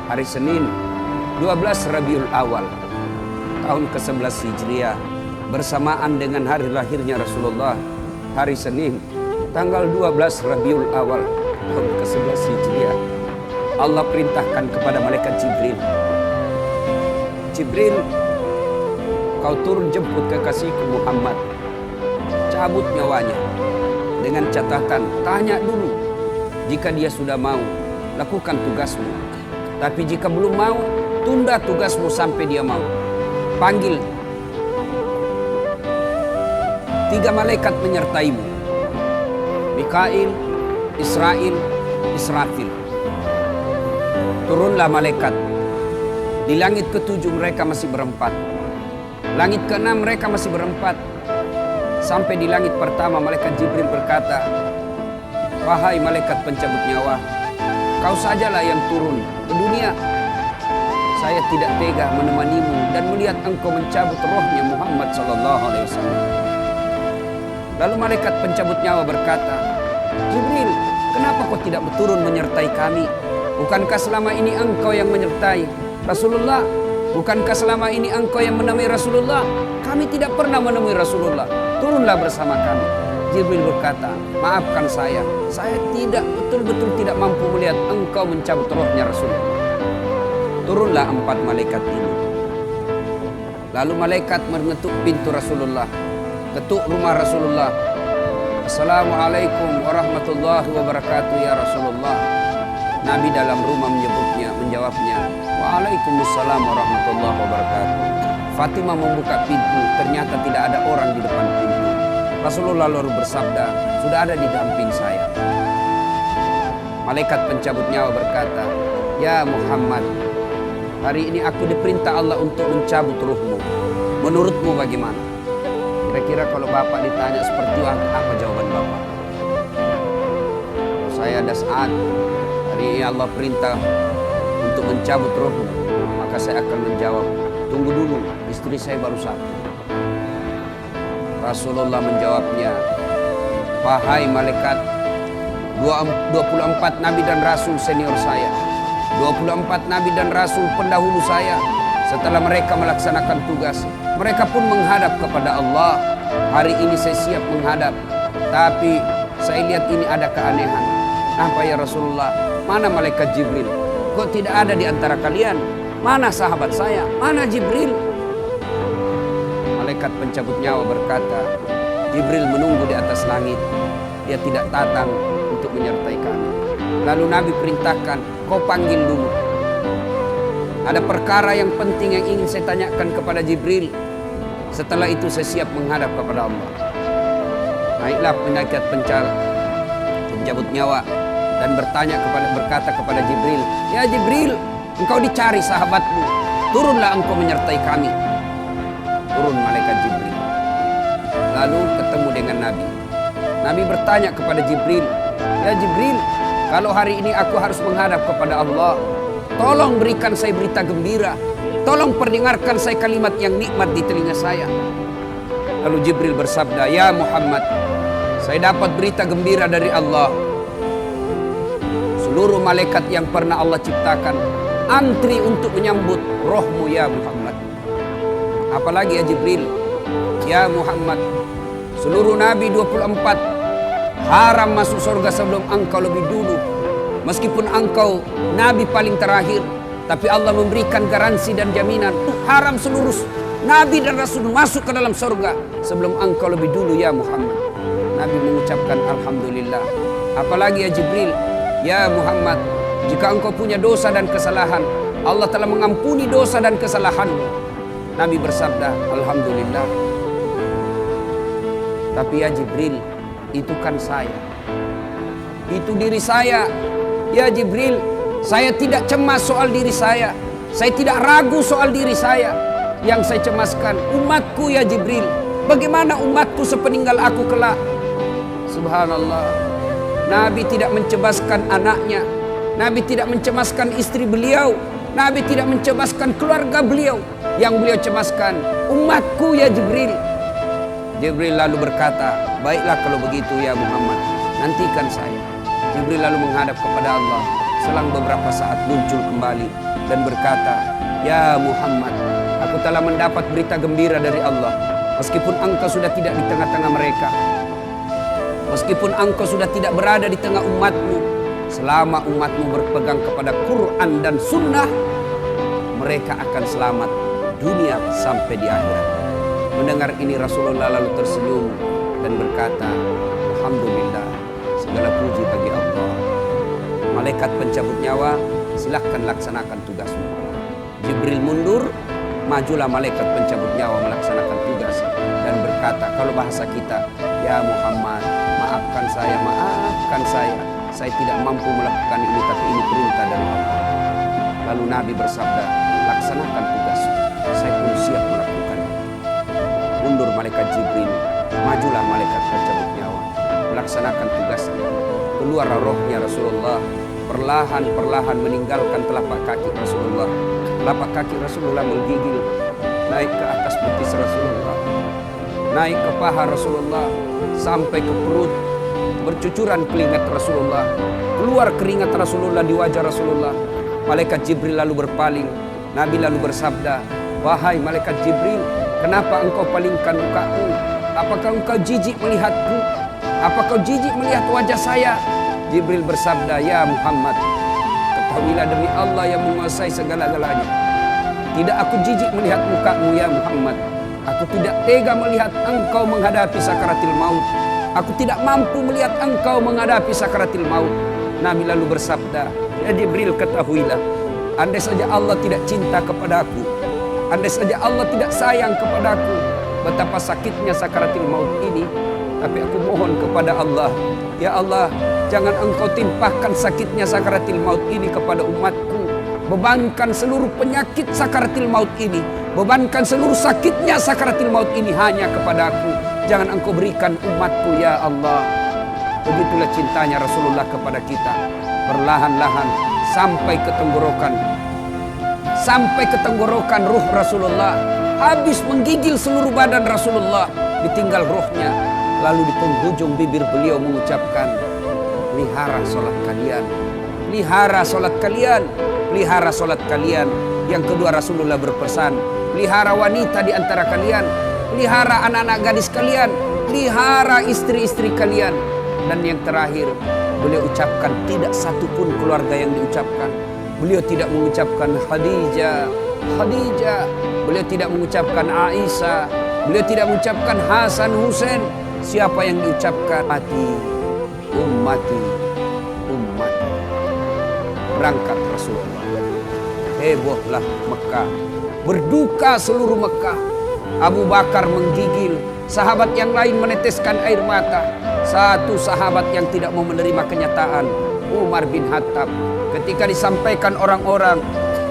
hari Senin 12 Rabiul Awal tahun ke-11 Hijriah, bersamaan dengan hari lahirnya Rasulullah, hari Senin tanggal 12 Rabiul Awal tahun ke-11 Hijriah. Allah perintahkan kepada malaikat Jibril, Jibril, kau turun jemput kekasihku Muhammad, cabut nyawanya, dengan catatan tanya dulu, jika dia sudah mau lakukan tugasmu, tapi jika belum mau tunda tugasmu sampai dia mau. Panggil 3 malaikat menyertaimu, Mikail, Israil, Israfil. Turunlah malaikat. Di langit ke-7 mereka masih berempat, langit ke-6 mereka masih berempat. Sampai di langit pertama malaikat Jibril berkata, wahai malaikat pencabut nyawa, kau sajalah yang turun ke dunia. Saya tidak tega menemanimu dan melihat engkau mencabut rohnya Muhammad SAW. Lalu malaikat pencabut nyawa berkata, Jibril, kenapa kau tidak turun menyertai kami? Bukankah selama ini engkau yang menyertai Rasulullah? Bukankah selama ini engkau yang menemui Rasulullah? Kami tidak pernah menemui Rasulullah. Turunlah bersama kami. Jibril berkata, maafkan saya tidak betul-betul tidak mampu melihat engkau mencabut rohnya Rasulullah. Turunlah 4 malaikat ini. Lalu malaikat mengetuk pintu Rasulullah, ketuk rumah Rasulullah. Assalamualaikum warahmatullahi wabarakatuh ya Rasulullah. Nabi dalam rumah menjawabnya, waalaikumsalam warahmatullahi wabarakatuh. Fatimah membuka pintu, ternyata tidak ada orang di depan pintu. Rasulullah lalu bersabda, sudah ada di samping saya. Malaikat pencabut nyawa berkata, ya Muhammad, hari ini aku diperintah Allah untuk mencabut ruhmu. Menurutmu bagaimana? Kira-kira kalau Bapak ditanya seperti itu, apa jawaban Bapak? Saya ada saat hari ini Allah perintah untuk mencabut ruhmu, maka saya akan menjawab, tunggu dulu, istri saya baru 1. Rasulullah menjawabnya, wahai malaikat, 24 nabi dan rasul senior saya, 24 nabi dan rasul pendahulu saya, setelah mereka melaksanakan tugas, mereka pun menghadap kepada Allah. Hari ini saya siap menghadap, tapi saya lihat ini ada keanehan. Apa ya Rasulullah? Mana malaikat Jibril? Kok tidak ada di antara kalian? Mana sahabat saya? Mana Jibril? Malaikat pencabut nyawa berkata, Jibril menunggu di atas langit. Dia tidak datang untuk menyertai kami. Lalu Nabi perintahkan, kau panggil dulu. Ada perkara yang penting yang ingin saya tanyakan kepada Jibril. Setelah itu saya siap menghadap kepada Allah. Naiklah malaikat pencabut nyawa dan berkata kepada Jibril, ya Jibril, engkau dicari sahabatmu, turunlah engkau menyertai kami. Turun malaikat Jibril. Lalu ketemu dengan Nabi. Nabi bertanya kepada Jibril, ya Jibril, kalau hari ini aku harus menghadap kepada Allah, tolong berikan saya berita gembira. Tolong perdengarkan saya kalimat yang nikmat di telinga saya. Lalu Jibril bersabda, ya Muhammad, saya dapat berita gembira dari Allah. Seluruh malaikat yang pernah Allah ciptakan antri untuk menyambut rohmu ya Muhammad. Apalagi ya Jibril, ya Muhammad, seluruh nabi 24 haram masuk surga sebelum engkau lebih dulu. Meskipun engkau nabi paling terakhir, tapi Allah memberikan garansi dan jaminan haram seluruh nabi dan rasul masuk ke dalam surga sebelum engkau lebih dulu ya Muhammad. Nabi mengucapkan alhamdulillah. Apalagi ya Jibril, ya Muhammad, jika engkau punya dosa dan kesalahan, Allah telah mengampuni dosa dan kesalahanmu. Nabi bersabda, alhamdulillah. Tapi ya Jibril, itu kan saya, itu diri saya. Ya Jibril, saya tidak cemas soal diri saya tidak ragu soal diri saya. Yang saya cemaskan umatku ya Jibril. Bagaimana umatku sepeninggal aku kelak? Subhanallah. Nabi tidak mencemaskan anaknya, Nabi tidak mencemaskan istri beliau, Nabi tidak mencemaskan keluarga beliau. Yang beliau cemaskan umatku ya Jibril. Jibril lalu berkata, baiklah kalau begitu ya Muhammad, nantikan saya. Jibril lalu menghadap kepada Allah. Selang beberapa saat muncul kembali dan berkata, "Ya Muhammad, aku telah mendapat berita gembira dari Allah. Meskipun engkau sudah tidak di tengah-tengah mereka, meskipun engkau sudah tidak berada di tengah umatmu, selama umatmu berpegang kepada Quran dan Sunnah, mereka akan selamat dunia sampai di akhirat." Mendengar ini Rasulullah lalu tersenyum dan berkata, "Alhamdulillah, segala puji bagi Allah. Malaikat pencabut nyawa, silahkan laksanakan tugasmu." Jibril mundur, majulah malaikat pencabut nyawa melaksanakan tugas dan berkata, kalau bahasa kita, "Ya Muhammad, maafkan saya, maafkan saya. Saya tidak mampu melakukan ini, tapi ini perintah dari Allah." Lalu Nabi bersabda, "Laksanakan tugasmu, saya pun siap melakukan." Mundur malaikat Jibril, majulah malaikat pencabut nyawa melaksanakan tugasnya. Keluar rohnya Rasulullah, perlahan-perlahan meninggalkan telapak kaki Rasulullah. Telapak kaki Rasulullah menggigil naik ke atas betis Rasulullah, naik ke paha Rasulullah, sampai ke perut. Bercucuran keringat Rasulullah, keluar keringat Rasulullah di wajah Rasulullah. Malaikat Jibril lalu berpaling. Nabi lalu bersabda, "Wahai malaikat Jibril, kenapa engkau palingkan mukamu? Apakah engkau jijik melihatku? Apakah kau jijik melihat wajah saya?" Jibril bersabda, "Ya Muhammad, ketahuilah demi Allah yang menguasai segala-galanya, tidak aku jijik melihat mukamu ya Muhammad. Aku tidak tega melihat engkau menghadapi sakaratil maut. Aku tidak mampu melihat engkau menghadapi sakaratil maut." Nabi lalu bersabda, "Ya Jibril, ketahuilah, andai saja Allah tidak cinta kepadaku, andai saja Allah tidak sayang kepadaku, betapa sakitnya sakaratil maut ini. Tapi aku mohon kepada Allah, ya Allah, jangan engkau timpahkan sakitnya sakaratil maut ini kepada umatku. Bebankan seluruh penyakit sakaratil maut ini, bebankan seluruh sakitnya sakaratil maut ini hanya kepada aku. Jangan engkau berikan umatku ya Allah." Begitulah cintanya Rasulullah kepada kita. Perlahan-lahan sampai ke tenggorokan. Sampai ke tenggorokan ruh Rasulullah. Habis menggigil seluruh badan Rasulullah, ditinggal ruhnya. Lalu di penghujung bibir beliau mengucapkan, "Pelihara sholat kalian, pelihara sholat kalian, pelihara sholat kalian." Yang kedua Rasulullah berpesan, pelihara wanita di antara kalian, pelihara anak-anak gadis kalian, pelihara istri-istri kalian. Dan yang terakhir beliau ucapkan, tidak satupun keluarga yang diucapkan. Beliau tidak mengucapkan Khadijah, Khadijah. Beliau tidak mengucapkan Aisyah. Beliau tidak mengucapkan Hasan, Husain. Siapa yang diucapkan? Ummati, ummati, ummati. Berangkat Rasulullah. Hebohlah Mekah. Berduka seluruh Mekah. Abu Bakar menggigil. Sahabat yang lain meneteskan air mata. Satu sahabat yang tidak mau menerima kenyataan, Umar bin Khattab. Ketika disampaikan orang-orang,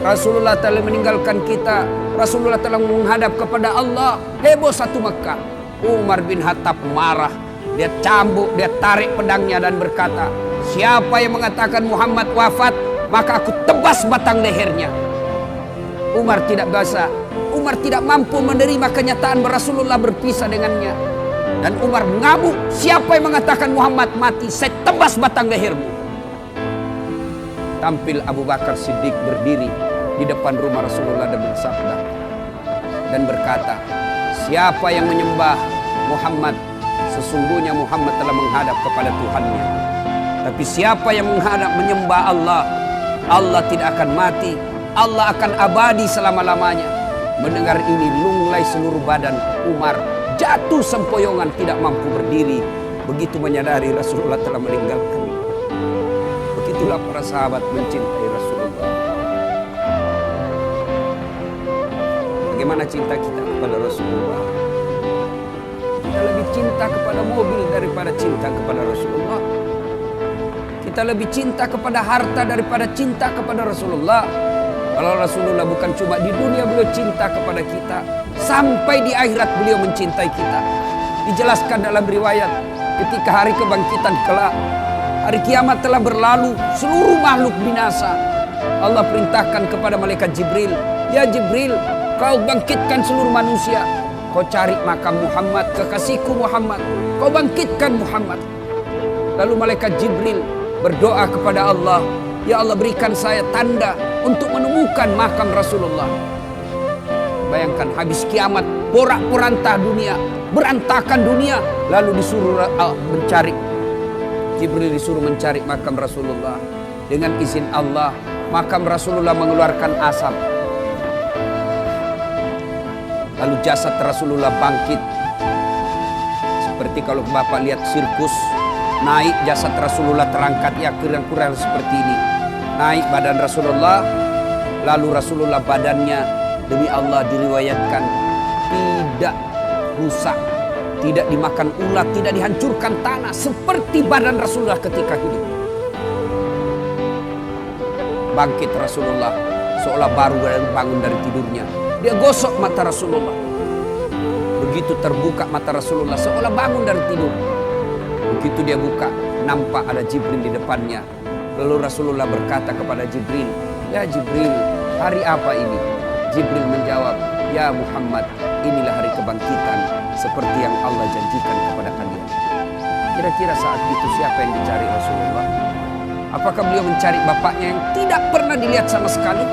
Rasulullah telah meninggalkan kita, Rasulullah telah menghadap kepada Allah, heboh satu Mekah. Umar bin Khattab marah. Dia cambuk, dia tarik pedangnya dan berkata, "Siapa yang mengatakan Muhammad wafat, maka aku tebas batang lehernya." Umar tidak bisa, Umar tidak mampu menerima kenyataan bahwa Rasulullah berpisah dengannya. Dan Umar mengamuk, "Siapa yang mengatakan Muhammad mati, saya tebas batang lehermu." Tampil Abu Bakar Siddiq berdiri di depan rumah Rasulullah dan bersabda dan berkata, "Siapa yang menyembah Muhammad, sesungguhnya Muhammad telah menghadap kepada Tuhannya. Tapi siapa yang menyembah Allah, Allah tidak akan mati, Allah akan abadi selama-lamanya." Mendengar ini lunglai seluruh badan Umar, jatuh sempoyongan tidak mampu berdiri. Begitu menyadari Rasulullah telah meninggalkan. Begitulah para sahabat mencintai Rasulullah. Bagaimana cinta kita kepada Rasulullah? Kita lebih cinta kepada mobil daripada cinta kepada Rasulullah. Kita lebih cinta kepada harta daripada cinta kepada Rasulullah. Kalau Rasulullah bukan cuma di dunia beliau cinta kepada kita, sampai di akhirat beliau mencintai kita. Dijelaskan dalam riwayat, ketika hari kebangkitan kelak, hari kiamat telah berlalu, seluruh makhluk binasa. Allah perintahkan kepada malaikat Jibril, "Ya Jibril, kau bangkitkan seluruh manusia. Kau cari makam Muhammad, kekasihku Muhammad. Kau bangkitkan Muhammad." Lalu malaikat Jibril berdoa kepada Allah, "Ya Allah, berikan saya tanda untuk menemukan makam Rasulullah. Bayangkan habis kiamat, porak-poranda dunia, berantakan dunia, lalu disuruh mencari. Jibril disuruh mencari makam Rasulullah. Dengan izin Allah, makam Rasulullah mengeluarkan asap. Lalu jasad Rasulullah bangkit. Seperti kalau Bapak lihat sirkus, naik jasad Rasulullah terangkat, ya kurang-kurang seperti ini. Naik badan Rasulullah, lalu Rasulullah badannya demi Allah diriwayatkan tidak rusak, tidak dimakan ulat, tidak dihancurkan tanah, seperti badan Rasulullah ketika hidup. Bangkit Rasulullah seolah baru bangun dari tidurnya. Dia gosok mata Rasulullah. Begitu terbuka mata Rasulullah seolah bangun dari tidur. Begitu dia buka, nampak ada Jibril di depannya. Lalu Rasulullah berkata kepada Jibril, "Ya Jibril, hari apa ini?" Jibril menjawab, "Ya Muhammad, inilah hari kebangkitan seperti yang Allah janjikan kepada kalian." Kira-kira saat itu siapa yang dicari Rasulullah? Apakah beliau mencari bapaknya yang tidak pernah dilihat sama sekali?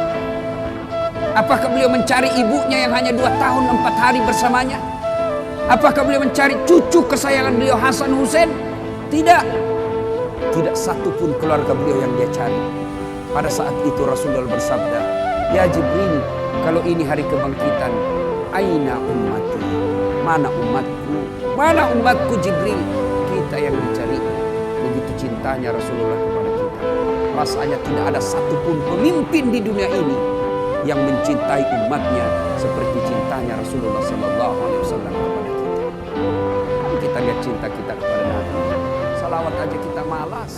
Apakah beliau mencari ibunya yang hanya 2 tahun 4 hari bersamanya? Apakah beliau mencari cucu kesayangan beliau Hasan Hussein? Tidak. Tidak satu pun keluarga beliau yang dia cari. Pada saat itu Rasulullah bersabda, "Ya Jibril, kalau ini hari kebangkitan, aina ummati? Mana umatku? Mana umatku Jibril?" Kita yang mencari. Begitu cintanya Rasulullah kepada kita. Rasanya tidak ada satupun pemimpin di dunia ini yang mencintai umatnya seperti cintanya Rasulullah Sallallahu Alaihi Wasallam kepada kita. Kita lihat cinta kita kepada Nabi. Salawat aja kita malas.